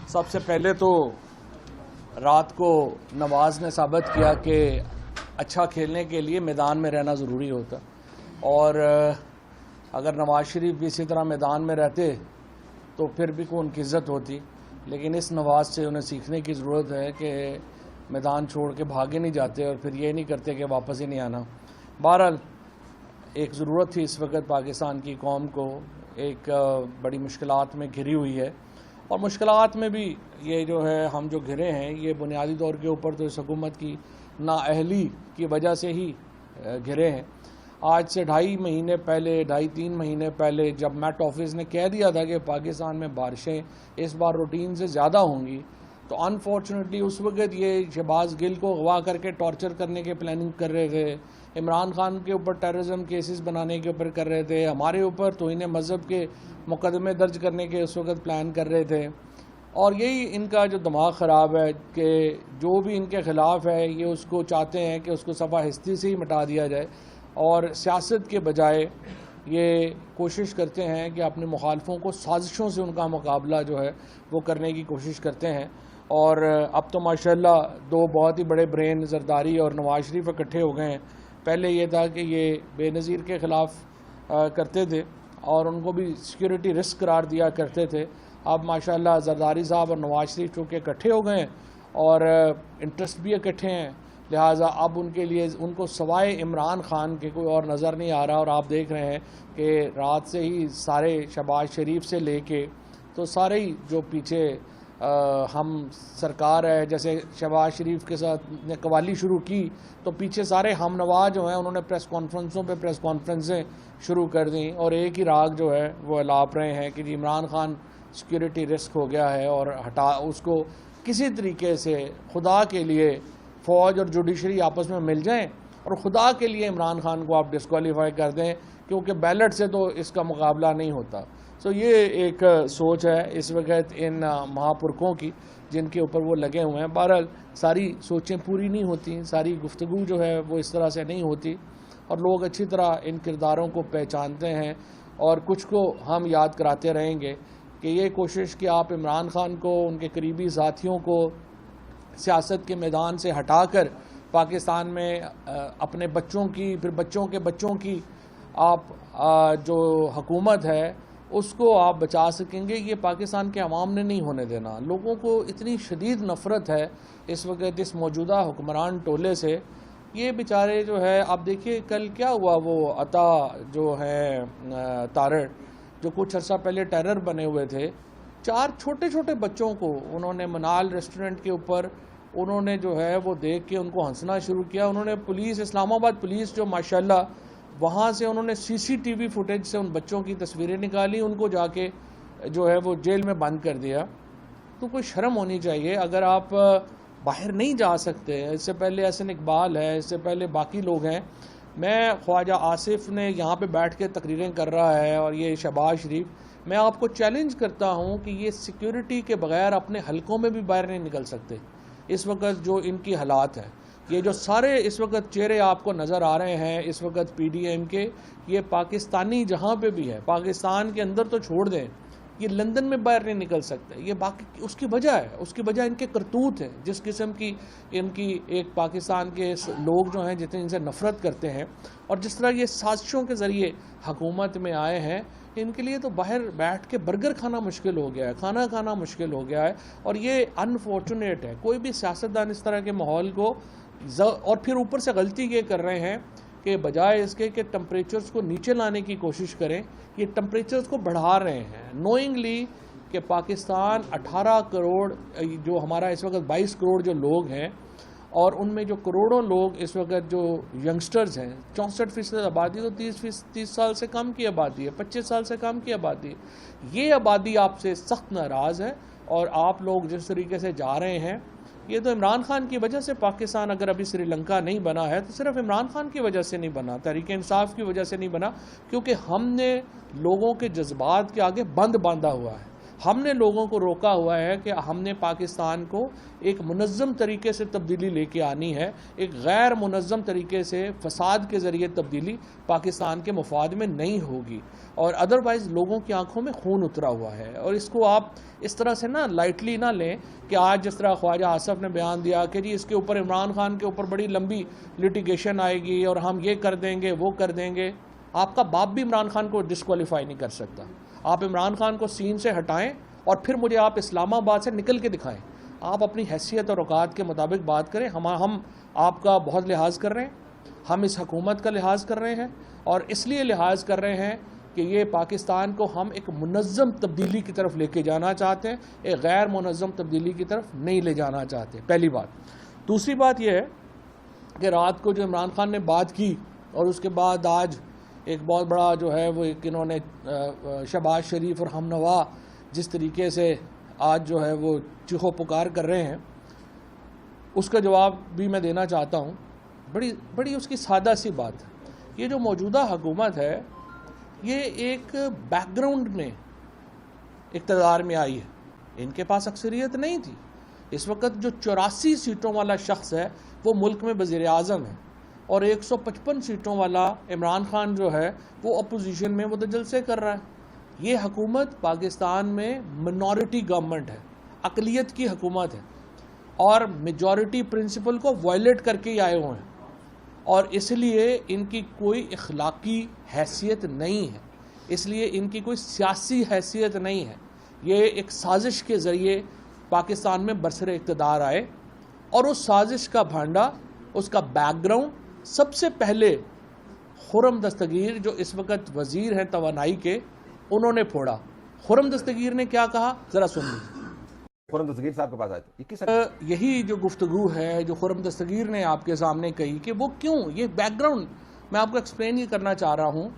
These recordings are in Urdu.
سب سے پہلے تو رات کو نواز نے ثابت کیا کہ اچھا کھیلنے کے لیے میدان میں رہنا ضروری ہوتا، اور اگر نواز شریف بھی اسی طرح میدان میں رہتے تو پھر بھی کوئی ان کی عزت ہوتی، لیکن اس نواز سے انہیں سیکھنے کی ضرورت ہے کہ میدان چھوڑ کے بھاگے نہیں جاتے اور پھر یہ نہیں کرتے کہ واپس ہی نہیں آنا۔ بہرحال ایک ضرورت تھی اس وقت پاکستان کی قوم کو، ایک بڑی مشکلات میں گھری ہوئی ہے، اور مشکلات میں بھی یہ جو ہے ہم جو گھرے ہیں یہ بنیادی طور کے اوپر تو اس حکومت کی نااہلی کی وجہ سے ہی گھرے ہیں۔ آج سے 2.5 مہینے پہلے جب میٹ آفس نے کہہ دیا تھا کہ پاکستان میں بارشیں اس بار روٹین سے زیادہ ہوں گی، تو انفارچونیٹلی اس وقت یہ شہباز گل کو اغوا کر کے ٹارچر کرنے کے پلاننگ کر رہے تھے، عمران خان کے اوپر ٹیررزم کیسز بنانے کے اوپر کر رہے تھے، ہمارے اوپر توہین مذہب کے مقدمے درج کرنے کے اس وقت پلان کر رہے تھے، اور یہی ان کا جو دماغ خراب ہے کہ جو بھی ان کے خلاف ہے یہ اس کو چاہتے ہیں کہ اس کو صفحہ ہستی سے ہی مٹا دیا جائے، اور سیاست کے بجائے یہ کوشش کرتے ہیں کہ اپنے مخالفوں کو سازشوں سے ان کا مقابلہ جو ہے وہ کرنے کی کوشش کرتے ہیں۔ اور اب تو ماشاءاللہ دو بہت ہی بڑے برین زرداری اور نواز شریف اکٹھے ہو گئے ہیں۔ پہلے یہ تھا کہ یہ بے نظیر کے خلاف کرتے تھے اور ان کو بھی سیکیورٹی رسک قرار دیا کرتے تھے، اب ماشاءاللہ زرداری صاحب اور نواز شریف چونکہ اکٹھے ہو گئے ہیں اور انٹرسٹ بھی اکٹھے ہیں، لہٰذا اب ان کے لیے ان کو سوائے عمران خان کے کوئی اور نظر نہیں آ رہا، اور آپ دیکھ رہے ہیں کہ رات سے ہی سارے شہباز شریف سے لے کے تو سارے ہی جو پیچھے ہم سرکار ہے، جیسے شہباز شریف کے ساتھ نے قوالی شروع کی تو پیچھے سارے ہم نوا جو ہیں انہوں نے پریس کانفرنسوں پہ پریس کانفرنسیں شروع کر دیں، اور ایک ہی راگ جو ہے وہ الاپ رہے ہیں کہ جی عمران خان سیکیورٹی رسک ہو گیا ہے، اور اس کو کسی طریقے سے خدا کے لیے فوج اور جوڈیشری آپس میں مل جائیں اور خدا کے لیے عمران خان کو آپ ڈسکوالیفائی کر دیں، کیونکہ بیلٹ سے تو اس کا مقابلہ نہیں ہوتا۔ سو یہ ایک سوچ ہے اس وقت ان مہاپرکھوں کی جن کے اوپر وہ لگے ہوئے ہیں۔ بہرحال ساری سوچیں پوری نہیں ہوتی، ساری گفتگو جو ہے وہ اس طرح سے نہیں ہوتی، اور لوگ اچھی طرح ان کرداروں کو پہچانتے ہیں، اور کچھ کو ہم یاد کراتے رہیں گے کہ یہ کوشش کہ آپ عمران خان کو، ان کے قریبی ساتھیوں کو سیاست کے میدان سے ہٹا کر پاکستان میں اپنے بچوں کی، پھر بچوں کے بچوں کی آپ جو حکومت ہے اس کو آپ بچا سکیں گے، یہ پاکستان کے عوام نے نہیں ہونے دینا۔ لوگوں کو اتنی شدید نفرت ہے اس وقت اس موجودہ حکمران ٹولے سے، یہ بیچارے جو ہے آپ دیکھیے کل کیا ہوا، وہ عطا جو ہے تارڑ جو کچھ عرصہ پہلے ٹیرر بنے ہوئے تھے، 4 چھوٹے چھوٹے بچوں کو انہوں نے منال ریسٹورنٹ کے اوپر انہوں نے جو ہے وہ دیکھ کے ان کو ہنسنا شروع کیا۔ انہوں نے پولیس، اسلام آباد پولیس جو ماشاءاللہ وہاں سے انہوں نے CCTV فوٹیج سے ان بچوں کی تصویریں نکالی، ان کو جا کے جو ہے وہ جیل میں بند کر دیا۔ تو کوئی شرم ہونی چاہیے، اگر آپ باہر نہیں جا سکتے، اس سے پہلے احسن اقبال ہے، اس سے پہلے باقی لوگ ہیں، میں خواجہ آصف نے یہاں پہ بیٹھ کے تقریریں کر رہا ہے، اور یہ شہباز شریف، میں آپ کو چیلنج کرتا ہوں کہ یہ سیکیورٹی کے بغیر اپنے حلقوں میں بھی باہر نہیں نکل سکتے اس وقت جو ان کی حالات ہیں۔ یہ جو سارے اس وقت چہرے آپ کو نظر آ رہے ہیں اس وقت PDM کے، یہ پاکستانی جہاں پہ بھی ہے، پاکستان کے اندر تو چھوڑ دیں، یہ لندن میں باہر نہیں نکل سکتے۔ یہ باقی اس کی وجہ ہے، اس کی وجہ ان کے کرتوت ہیں، جس قسم کی ان کی ایک پاکستان کے لوگ جو ہیں جتنے ان سے نفرت کرتے ہیں، اور جس طرح یہ سازشوں کے ذریعے حکومت میں آئے ہیں، ان کے لیے تو باہر بیٹھ کے برگر کھانا مشکل ہو گیا ہے، کھانا کھانا مشکل ہو گیا ہے، اور یہ انفارچونیٹ ہے۔ کوئی بھی سیاستدان اس طرح کے ماحول کو، اور پھر اوپر سے غلطی یہ کر رہے ہیں کہ بجائے اس کے کہ ٹمپریچرز کو نیچے لانے کی کوشش کریں، یہ ٹمپریچرز کو بڑھا رہے ہیں نوئنگلی، کہ پاکستان 18 کروڑ جو ہمارا اس وقت 22 کروڑ جو لوگ ہیں، اور ان میں جو کروڑوں لوگ اس وقت جو ینگسٹرز ہیں، 64% آبادی، تو 30 سال سے کم کی آبادی ہے، 25 سال سے کم کی آبادی ہے۔ یہ آبادی آپ سے سخت ناراض ہے، اور آپ لوگ جس طریقے سے جا رہے ہیں، یہ تو عمران خان کی وجہ سے پاکستان اگر ابھی سری لنکا نہیں بنا ہے تو صرف عمران خان کی وجہ سے نہیں بنا، تحریک انصاف کی وجہ سے نہیں بنا، کیونکہ ہم نے لوگوں کے جذبات کے آگے بند باندھا ہوا ہے۔ ہم نے لوگوں کو روکا ہوا ہے کہ ہم نے پاکستان کو ایک منظم طریقے سے تبدیلی لے کے آنی ہے. ایک غیر منظم طریقے سے فساد کے ذریعے تبدیلی پاکستان کے مفاد میں نہیں ہوگی, اور ادروائز لوگوں کی آنکھوں میں خون اترا ہوا ہے. اور اس کو آپ اس طرح سے نہ لائٹلی نہ لیں کہ آج جس طرح خواجہ آصف نے بیان دیا کہ جی اس کے اوپر عمران خان کے اوپر بڑی لمبی لٹیگیشن آئے گی اور ہم یہ کر دیں گے وہ کر دیں گے. آپ کا باپ بھی عمران خان کو ڈسکوالیفائی نہیں کر سکتا. آپ عمران خان کو سین سے ہٹائیں اور پھر مجھے آپ اسلام آباد سے نکل کے دکھائیں. آپ اپنی حیثیت اور اوقات کے مطابق بات کریں. ہم آپ کا بہت لحاظ کر رہے ہیں, ہم اس حکومت کا لحاظ کر رہے ہیں, اور اس لیے لحاظ کر رہے ہیں کہ یہ پاکستان کو ہم ایک منظم تبدیلی کی طرف لے کے جانا چاہتے ہیں, ایک غیر منظم تبدیلی کی طرف نہیں لے جانا چاہتے. پہلی بات. دوسری بات یہ ہے کہ رات کو جو عمران خان نے بات کی اور اس کے بعد آج ایک بہت بڑا جو ہے وہ ایک انہوں نے شہباز شریف اور ہم نوا جس طریقے سے آج جو ہے وہ چیخو پکار کر رہے ہیں, اس کا جواب بھی میں دینا چاہتا ہوں. بڑی اس کی سادہ سی بات ہے. یہ جو موجودہ حکومت ہے یہ ایک بیک گراؤنڈ میں اقتدار میں آئی ہے. ان کے پاس اکثریت نہیں تھی. اس وقت جو 84 سیٹوں والا شخص ہے وہ ملک میں وزیر اعظم ہے, اور 155 سیٹوں والا عمران خان جو ہے وہ اپوزیشن میں متجلسے کر رہا ہے. یہ حکومت پاکستان میں منورٹی گورنمنٹ ہے, اقلیت کی حکومت ہے, اور میجورٹی پرنسپل کو وائلیٹ کر کے ہی آئے ہوئے ہیں, اور اس لیے ان کی کوئی اخلاقی حیثیت نہیں ہے, اس لیے ان کی کوئی سیاسی حیثیت نہیں ہے. یہ ایک سازش کے ذریعے پاکستان میں برسر اقتدار آئے, اور اس سازش کا بھانڈا, اس کا بیک گراؤنڈ سب سے پہلے خرم دستگیر جو اس وقت وزیر ہیں توانائی کے, انہوں نے پھوڑا. خرم دستگیر نے کیا کہا ذرا سن لیجیے. خرم دستگیر صاحب کے پاس آئے تھے. یہی جو گفتگو ہے جو خرم دستگیر نے آپ کے سامنے کہی کہ وہ کیوں, یہ بیک گراؤنڈ میں آپ کو ایکسپلین یہ کرنا چاہ رہا ہوں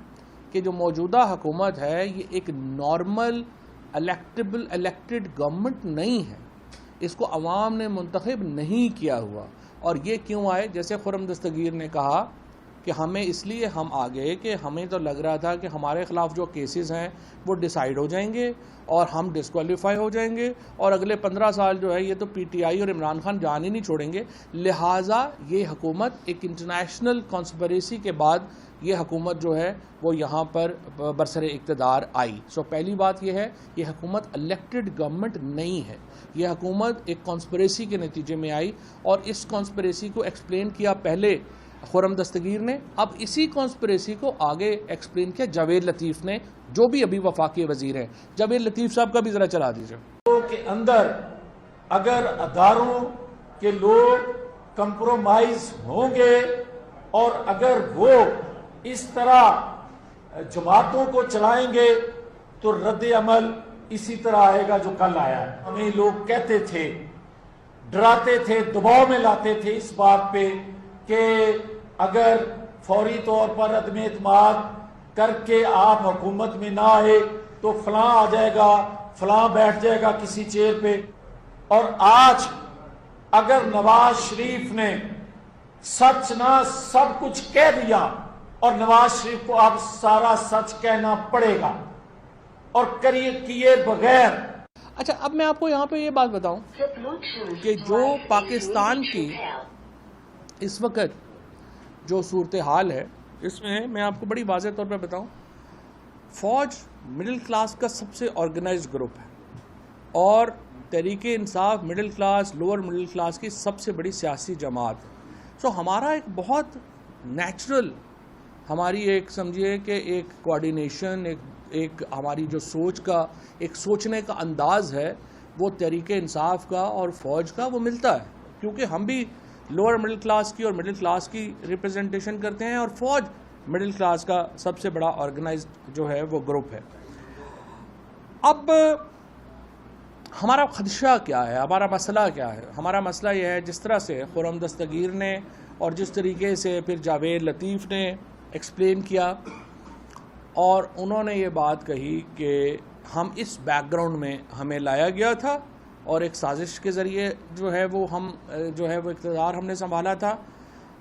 کہ جو موجودہ حکومت ہے یہ ایک نارمل الیکٹڈ گورنمنٹ نہیں ہے. اس کو عوام نے منتخب نہیں کیا ہوا. اور یہ کیوں آئے, جیسے خرم دستگیر نے کہا کہ ہمیں اس لیے ہم آگئے کہ ہمیں تو لگ رہا تھا کہ ہمارے خلاف جو کیسز ہیں وہ ڈیسائیڈ ہو جائیں گے اور ہم ڈسکوالیفائی ہو جائیں گے, اور اگلے 15 سال جو ہے یہ تو پی ٹی آئی اور عمران خان جان ہی نہیں چھوڑیں گے. لہٰذا یہ حکومت ایک انٹرنیشنل کانسپریسی کے بعد یہ حکومت جو ہے وہ یہاں پر برسر اقتدار آئی. سو پہلی بات یہ ہے, یہ حکومت الیکٹڈ گورنمنٹ نہیں ہے, یہ حکومت ایک کانسپریسی کے نتیجے میں آئی, اور اس کانسپریسی کو ایکسپلین کیا پہلے خرم دستگیر نے. اب اسی کانسپریسی کو آگے ایکسپلین کیا جاوید لطیف نے, جو بھی ابھی وفاقی وزیر ہیں. جاوید لطیف صاحب کا بھی ذرا چلا دیجیے. کے اندر اگر اداروں کے لوگ کمپرومائز ہوں گے اور اگر وہ اس طرح جماعتوں کو چلائیں گے تو رد عمل اسی طرح آئے گا جو کل آیا ہے. ہمیں لوگ کہتے تھے, ڈراتے تھے, دباؤ میں لاتے تھے اس بات پہ کہ اگر فوری طور پر عدم اعتماد کر کے آپ حکومت میں نہ آئے تو فلاں آ جائے گا, فلاں بیٹھ جائے گا کسی چیئر پہ. اور آج اگر نواز شریف نے سچ نہ سب کچھ کہہ دیا, اور نواز شریف کو اب سارا سچ کہنا پڑے گا اور کیے بغیر. اچھا, اب میں آپ کو یہاں پہ یہ بات بتاؤں کہ جو پاکستان کی اس وقت جو صورتحال ہے اس میں آپ کو بڑی واضح طور پہ بتاؤں, فوج مڈل کلاس کا سب سے آرگنائزڈ گروپ ہے, اور Tehreek Insaf middle class, lower middle class کی سب سے بڑی سیاسی جماعت ہے. سو ہمارا ایک بہت نیچرل, ہماری ایک سمجھیے کہ ایک کوآرڈینیشن, ایک ہماری جو سوچ کا ایک سوچنے کا انداز ہے وہ تحریک انصاف کا اور فوج کا وہ ملتا ہے, کیونکہ ہم بھی لوور مڈل کلاس کی اور مڈل کلاس کی ریپرزنٹیشن کرتے ہیں, اور فوج مڈل کلاس کا سب سے بڑا آرگنائزڈ جو ہے وہ گروپ ہے. اب ہمارا خدشہ کیا ہے, ہمارا مسئلہ کیا ہے؟ ہمارا مسئلہ یہ ہے, جس طرح سے خرم دستگیر نے اور جس طریقے سے پھر جاوید لطیف نے ایکسپلین کیا, اور انہوں نے یہ بات کہی کہ ہم اس بیک گراؤنڈ میں ہمیں لایا گیا تھا اور ایک سازش کے ذریعے جو ہے وہ ہم جو ہے وہ اقتدار ہم نے سنبھالا تھا.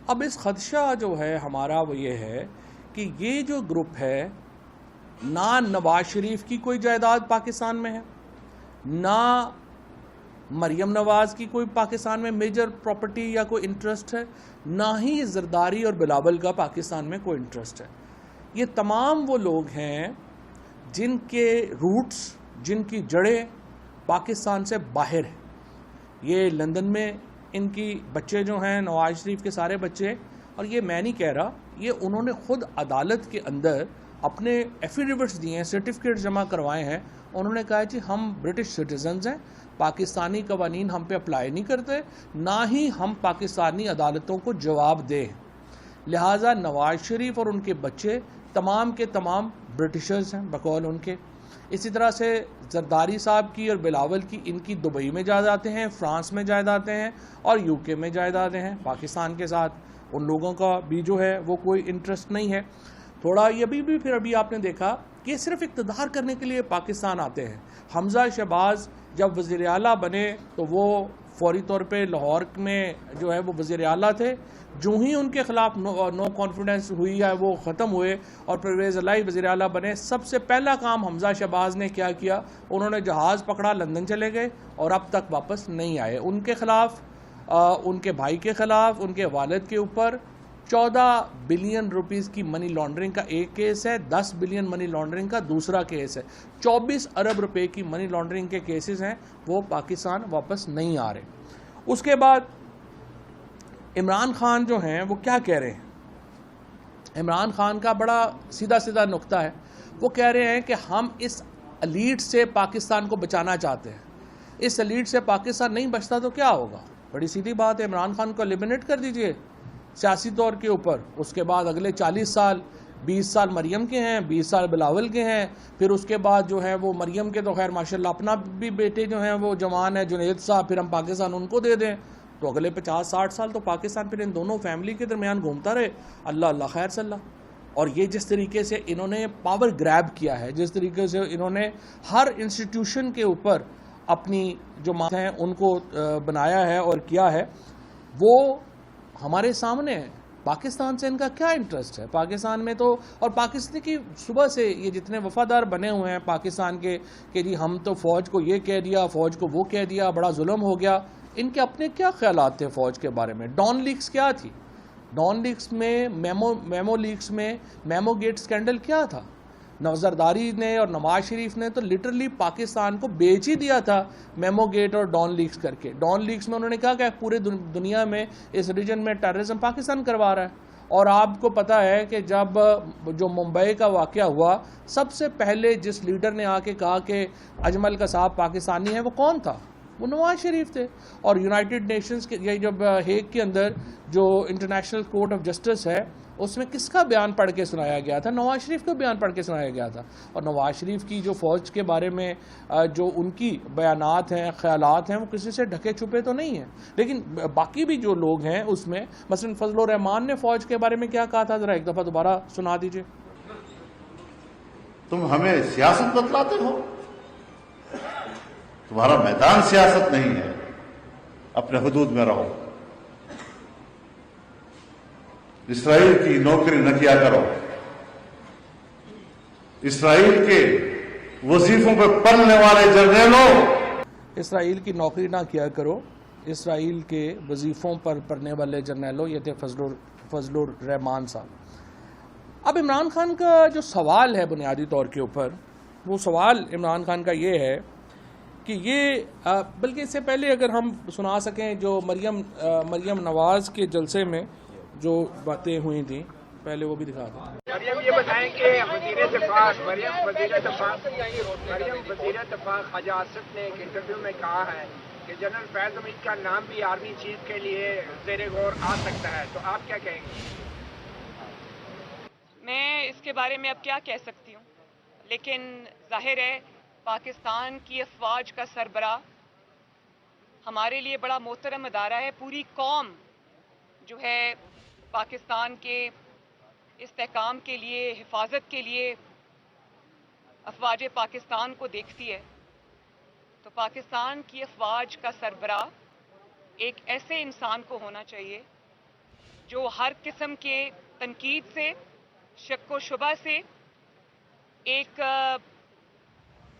اب اس خدشہ جو ہے ہمارا وہ یہ ہے کہ یہ جو گروپ ہے, نہ نواز شریف کی کوئی جائیداد پاکستان میں ہے, نہ مریم نواز کی کوئی پاکستان میں میجر پراپرٹی یا کوئی انٹرسٹ ہے، نہ ہی زرداری اور بلاول کا پاکستان میں کوئی انٹرسٹ ہے۔ یہ تمام وہ لوگ ہیں جن کے روٹس، جن کی جڑیں پاکستان سے باہر ہیں۔ یہ لندن میں ان کی بچے جو ہیں، نواز شریف کے سارے بچے، اور یہ میں نہیں کہہ رہا، یہ انہوں نے خود عدالت کے اندر اپنے ایفیڈیوٹس دیے ہیں، سرٹیفکیٹ جمع کروائے ہیں۔ انہوں نے کہا جی ہم برٹش سٹیزنز ہیں، پاکستانی قوانین ہم پہ اپلائی نہیں کرتے، نہ ہی ہم پاکستانی عدالتوں کو جواب دیں، لہٰذا نواز شریف اور ان کے بچے تمام کے تمام برٹشرز ہیں بقول ان کے۔ اسی طرح سے زرداری صاحب کی اور بلاول کی، ان کی دبئی میں جائیدادیں ہیں، فرانس میں جائیدادیں ہیں، اور یو کے میں جائیدادیں ہیں۔ پاکستان کے ساتھ ان لوگوں کا بھی جو ہے وہ کوئی انٹرسٹ نہیں ہے۔ تھوڑا یہ بھی پھر ابھی آپ نے دیکھا کہ یہ صرف اقتدار کرنے کے لیے پاکستان آتے ہیں۔ حمزہ شہباز جب وزیر اعلیٰ بنے تو وہ فوری طور پہ لاہور میں جو ہے وہ وزیر اعلیٰ تھے، جو ہی ان کے خلاف نو کانفیڈنس ہوئی ہے وہ ختم ہوئے اور پرویز الہی وزیر اعلیٰ بنے، سب سے پہلا کام حمزہ شہباز نے کیا کیا؟ انہوں نے جہاز پکڑا، لندن چلے گئے اور اب تک واپس نہیں آئے۔ ان کے خلاف، ان کے بھائی کے خلاف، ان کے والد کے اوپر 14 بلین روپیز کی منی لانڈرنگ کا ایک کیس ہے، 10 بلین منی لانڈرنگ کا دوسرا کیس ہے، 24 ارب روپے کی منی لانڈرنگ کے کیسز ہیں، وہ پاکستان واپس نہیں آ رہے۔ اس کے بعد عمران خان جو ہیں وہ کیا کہہ رہے ہیں؟ عمران خان کا بڑا سیدھا نقطہ ہے، وہ کہہ رہے ہیں کہ ہم اس ایلیٹ سے پاکستان کو بچانا چاہتے ہیں۔ اس ایلیٹ سے پاکستان نہیں بچتا تو کیا ہوگا؟ بڑی سیدھی بات ہے، عمران خان کو ایلیمنیٹ کر دیجئے سیاسی طور کے اوپر، اس کے بعد اگلے 40 سال، 20 سال مریم کے ہیں، 20 سال بلاول کے ہیں، پھر اس کے بعد جو ہے وہ مریم کے تو خیر ماشاءاللہ اپنا بھی بیٹے جو ہیں وہ جوان ہے، جنید صاحب، پھر ہم پاکستان ان کو دے دیں تو اگلے 50-60 سال تو پاکستان پھر ان دونوں فیملی کے درمیان گھومتا رہے، اللہ خیر صلی اللہ۔ اور یہ جس طریقے سے انہوں نے پاور گریب کیا ہے، جس طریقے سے انہوں نے ہر انسٹیٹیوشن کے اوپر اپنی جو ہیں ان کو بنایا ہے اور کیا ہے، وہ ہمارے سامنے ہے۔ پاکستان سے ان کا کیا انٹرسٹ ہے؟ پاکستان میں تو، اور پاکستان کی صبح سے یہ جتنے وفادار بنے ہوئے ہیں پاکستان کے کہ جی ہم تو فوج کو یہ کہہ دیا، فوج کو وہ کہہ دیا، بڑا ظلم ہو گیا، ان کے اپنے کیا خیالات تھے فوج کے بارے میں؟ ڈان لیکس کیا تھی؟ ڈان لیکس میں، میمو لیکس میں، میمو گیٹ سکینڈل کیا تھا؟ زرداری نے اور نواز شریف نے تو لٹرلی پاکستان کو بیچ ہی دیا تھا میمو گیٹ اور ڈان لیکس کر کے۔ ڈان لیکس میں انہوں نے کہا کہ پورے دنیا میں اس ریجن میں ٹیررزم پاکستان کروا رہا ہے۔ اور آپ کو پتا ہے کہ جب جو ممبئی کا واقعہ ہوا، سب سے پہلے جس لیڈر نے آ کے کہا کہ اجمل قصاب پاکستانی ہے، وہ کون تھا؟ وہ نواز شریف تھے۔ اور یونائٹڈ نیشنز کے یہ جب ہیگ کے اندر جو انٹرنیشنل کورٹ آف جسٹس ہے، اس میں کس کا بیان پڑھ کے سنایا گیا تھا؟ نواز شریف کا بیان پڑھ کے سنایا گیا تھا۔ اور نواز شریف کی جو فوج کے بارے میں جو ان کی بیانات ہیں، خیالات ہیں، وہ کسی سے ڈھکے چھپے تو نہیں ہیں۔ لیکن باقی بھی جو لوگ ہیں اس میں، مثلا فضل الرحمان نے فوج کے بارے میں کیا کہا تھا، ذرا ایک دفعہ دوبارہ سنا دیجئے۔ تم ہمیں سیاست بتلاتے ہو، تمہارا میدان سیاست نہیں ہے، اپنے حدود میں رہو، اسرائیل کی نوکری نہ کیا کرو، اسرائیل کے وظیفوں پہ پلنے والے جرنیلوں، اسرائیل کی نوکری نہ کیا کرو، اسرائیل کے وظیفوں پر پڑنے والے جرنیلوں، یہ تھے فضل الرحمان صاحب۔ اب عمران خان کا جو سوال ہے بنیادی طور کے اوپر، وہ سوال عمران خان کا یہ ہے کہ یہ بلکہ اس سے پہلے اگر ہم سنا سکیں جو مریم نواز کے جلسے میں جو باتیں ہوئی تھیں، پہلے وہ بھی دکھا دیں۔ مریم یہ بتائیں کہ وزیر دفاع خواجہ آصف نے ایک انٹرویو میں کہا ہے کہ جنرل فیض حمید کا نام بھی آرمی چیف کے لیے زیر غور آ سکتا ہے، تو آپ کیا کہیں گے؟ میں اس کے بارے میں اب کیا کہہ سکتی ہوں، لیکن ظاہر ہے پاکستان کی افواج کا سربراہ ہمارے لیے بڑا محترم ادارہ ہے۔ پوری قوم جو ہے پاکستان کے استحکام کے لیے، حفاظت کے لیے افواج پاکستان کو دیکھتی ہے، تو پاکستان کی افواج کا سربراہ ایک ایسے انسان کو ہونا چاہیے جو ہر قسم کے تنقید سے، شک و شبہ سے ایک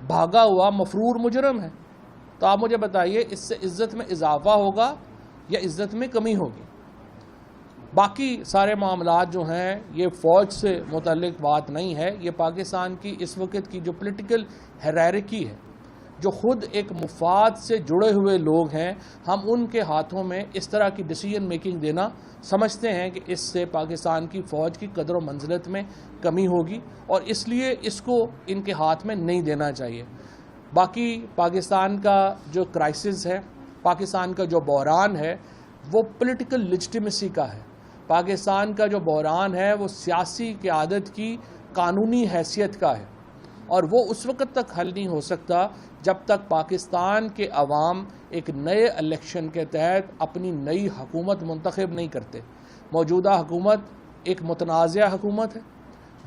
بھاگا ہوا مفرور مجرم ہے. تو آپ مجھے بتائیے اس سے عزت میں اضافہ ہوگا یا عزت میں کمی ہوگی؟ باقی سارے معاملات جو ہیں یہ فوج سے متعلق بات نہیں ہے. یہ پاکستان کی اس وقت کی جو پولیٹیکل ہیرارکی ہے، جو خود ایک مفاد سے جڑے ہوئے لوگ ہیں، ہم ان کے ہاتھوں میں اس طرح کی ڈیسیجن میکنگ دینا سمجھتے ہیں کہ اس سے پاکستان کی فوج کی قدر و منزلت میں کمی ہوگی، اور اس لیے اس کو ان کے ہاتھ میں نہیں دینا چاہیے. باقی پاکستان کا جو کرائسس ہے، پاکستان کا جو بحران ہے، وہ پولیٹیکل لیجٹیمیسی کا ہے. پاکستان کا جو بحران ہے وہ سیاسی قیادت کی قانونی حیثیت کا ہے، اور وہ اس وقت تک حل نہیں ہو سکتا جب تک پاکستان کے عوام ایک نئے الیکشن کے تحت اپنی نئی حکومت منتخب نہیں کرتے. موجودہ حکومت ایک متنازع حکومت ہے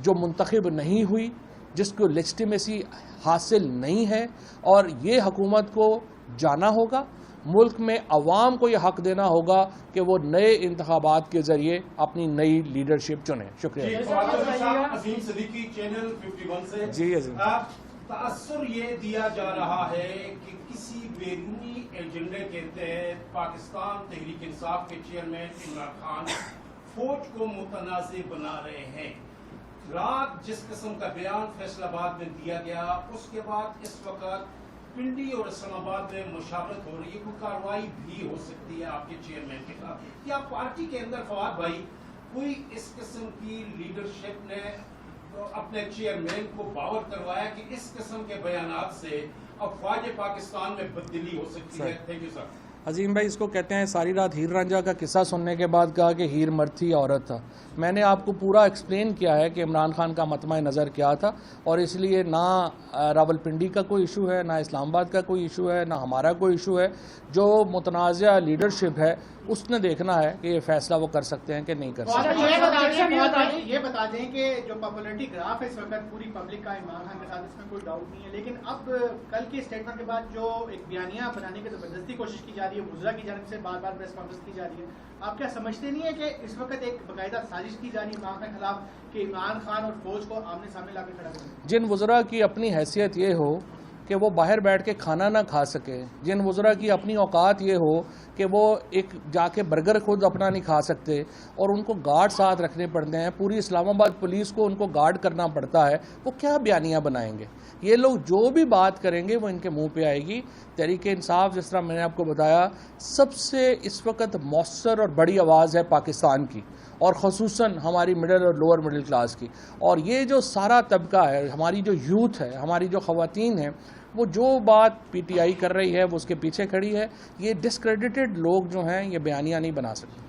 جو منتخب نہیں ہوئی، جس کو لیجٹیمیسی حاصل نہیں ہے، اور یہ حکومت کو جانا ہوگا. ملک میں عوام کو یہ حق دینا ہوگا کہ وہ نئے انتخابات کے ذریعے اپنی نئی لیڈرشپ چنیں. شکریہ. عظیم صدیقی، چینل 51 سے. جی عظیم. تاثر یہ دیا جا رہا ہے کہ کسی بیرونی ایجنڈے کے تحت پاکستان تحریک انصاف کے چیئرمین عمران خان فوج کو متنازع بنا رہے ہیں. رات جس قسم کا بیان فیصل آباد میں دیا گیا، اس کے بعد اس وقت پنڈی اور اسلام آباد میں مشاورت ہو رہی ہے، کوئی کارروائی بھی ہو سکتی ہے آپ کے چیئرمین کے خلاف. کیا پارٹی کے اندر فواد بھائی کوئی اس قسم کی لیڈرشپ نے اپنے چیئرمین کو باور کروایا کہ اس قسم کے بیانات سے افواج پاکستان میں تبدیلی ہو سکتی ہے؟ Thank you sir. عظیم بھائی، اس کو کہتے ہیں ساری رات ہیر رانجھا کا قصہ سننے کے بعد کہا کہ ہیر مرد تھی عورت تھا. میں نے آپ کو پورا ایکسپلین کیا ہے کہ عمران خان کا مطمع نظر کیا تھا، اور اس لیے نہ راول پنڈی کا کوئی ایشو ہے، نہ اسلام آباد کا کوئی ایشو ہے، نہ ہمارا کوئی ایشو ہے. جو متنازع لیڈرشپ ہے اس نے دیکھنا ہے کہ یہ فیصلہ وہ کر سکتے ہیں کہ نہیں کر سکتے. یہ بتا دیں کہ جو پاپولرٹی گراف ہے اس وقت پوری پبلک کا عمران خان کے ساتھ، اس میں کوئی ڈاؤٹ نہیں ہے، لیکن اب کل کے اسٹیٹمنٹ کے بعد جو ایک بیانیہ بنانے کی زبردستی کوشش کی جا رہی ہے، وزراء کی جانب سے بار بار پریس کانفرنس کی جا رہی ہے، آپ کیا سمجھتے نہیں ہے کہ اس وقت ایک باقاعدہ سازش کی جا رہی ہے عمران خان کے خلاف کہ عمران خان اور فوج کو آمنے سامنے لا کے کھڑا کریں؟ جن وزراء کی اپنی حیثیت یہ ہو کہ وہ باہر بیٹھ کے کھانا نہ کھا سکے، جن وزراء کی اپنی اوقات یہ ہو کہ وہ ایک جا کے برگر خود اپنا نہیں کھا سکتے اور ان کو گارڈ ساتھ رکھنے پڑتے ہیں، پوری اسلام آباد پولیس کو ان کو گارڈ کرنا پڑتا ہے، وہ کیا بیانیاں بنائیں گے؟ یہ لوگ جو بھی بات کریں گے وہ ان کے منہ پہ آئے گی. تحریک انصاف، جس طرح میں نے آپ کو بتایا، سب سے اس وقت مؤثر اور بڑی آواز ہے پاکستان کی، اور خصوصاً ہماری مڈل اور لوور مڈل کلاس کی. اور یہ جو سارا طبقہ ہے، ہماری جو یوتھ ہے، ہماری جو خواتین ہیں، وہ جو بات پی ٹی آئی کر رہی ہے وہ اس کے پیچھے کھڑی ہے. یہ ڈسکریڈیٹڈ لوگ جو ہیں یہ بیانیاں نہیں بنا سکتے.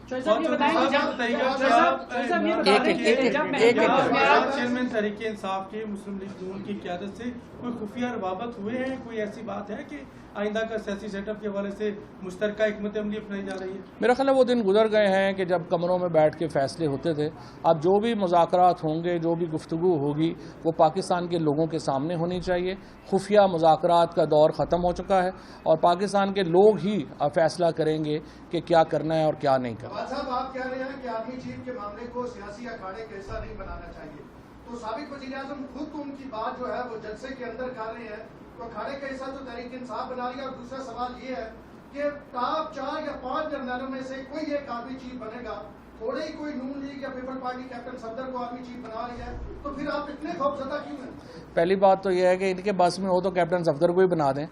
چیئرمین تحریک انصاف کے مسلم لیگ نون کی قیادت سے کوئی خفیہ روابط ہوئے ہیں؟ کوئی ایسی بات ہے کہ آئندہ کا سیاسی سیٹ اپ کے حوالے سے مشترکہ حکمت عملی اپنائی جا رہی ہے؟ میرا خیال ہے وہ دن گزر گئے ہیں کہ جب کمروں میں بیٹھ کے فیصلے ہوتے تھے. اب جو بھی مذاکرات ہوں گے، جو بھی گفتگو ہوگی، وہ پاکستان کے لوگوں کے سامنے ہونی چاہیے. خفیہ مذاکرات کا دور ختم ہو چکا ہے، اور پاکستان کے لوگ ہی فیصلہ کریں گے کہ کیا کرنا ہے اور کیا نہیں کرنا. صاحب، آپ کہہ رہے ہیں کہ آرمی چیف کے معاملے کو سیاسی اکھاڑے کا حصہ نہیں بنانا چاہیے، تو سابق وزیر اعظم خود ان کی بات جو ہے وہ جلسے کے اندر کر رہے ہیں، تو اکھاڑے کا حصہ تو تحریک انصاف بنا رہی ہے. اور دوسرا سوال یہ ہے کہ ٹاپ 4 یا 5 جنرلوں میں سے کوئی ایک آرمی چیف بنے گا، تھوڑے ہی کوئی نون لیگ یا پیپل پارٹی کیپٹن صفدر کو آرمی چیف بنا رہی ہے، تو پھر آپ اتنے خوفزدہ کیوں ہیں؟ پہلی بات تو یہ ہے کہ ان کے بس میں ہو تو کیپٹن صفدر کو ہی بنا دیں،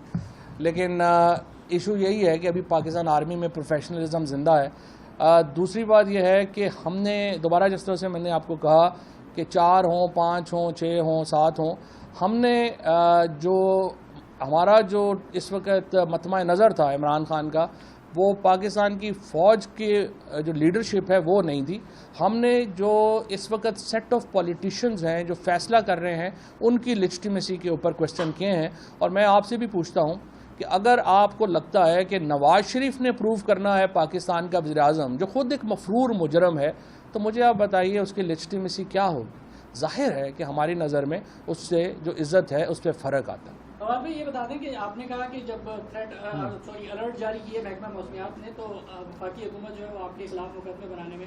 لیکن ایشو یہی ہے کہ ابھی پاکستان آرمی میں پروفیشنلزم زندہ ہے. دوسری بات یہ ہے کہ ہم نے دوبارہ، جس طرح سے میں نے آپ کو کہا کہ 4 ہوں، 5 ہوں، 6 ہوں، 7 ہوں، ہم نے جو ہمارا جو اس وقت مطمع نظر تھا عمران خان کا، وہ پاکستان کی فوج کی جو لیڈرشپ ہے وہ نہیں تھی. ہم نے جو اس وقت سیٹ آف پولیٹیشنز ہیں جو فیصلہ کر رہے ہیں، ان کی لیجٹیمیسی کے اوپر کوشچن کیے ہیں. اور میں آپ سے بھی پوچھتا ہوں کہ اگر آپ کو لگتا ہے کہ نواز شریف نے پروو کرنا ہے پاکستان کا وزیر اعظم، جو خود ایک مفرور مجرم ہے، تو مجھے آپ بتائیے اس کی لیجٹیمیسی کیا ہوگی. ظاہر ہے کہ ہماری نظر میں اس سے جو عزت ہے اس پہ فرق آتا ہے. آپ یہ بتا دیں کہ آپ نے کہا کہ جب الرٹ جاری کیے محکمہ موسمیات نے، تو وفاقی حکومت جو ہے وہ آپ کے خلاف مقدمے بنانے میں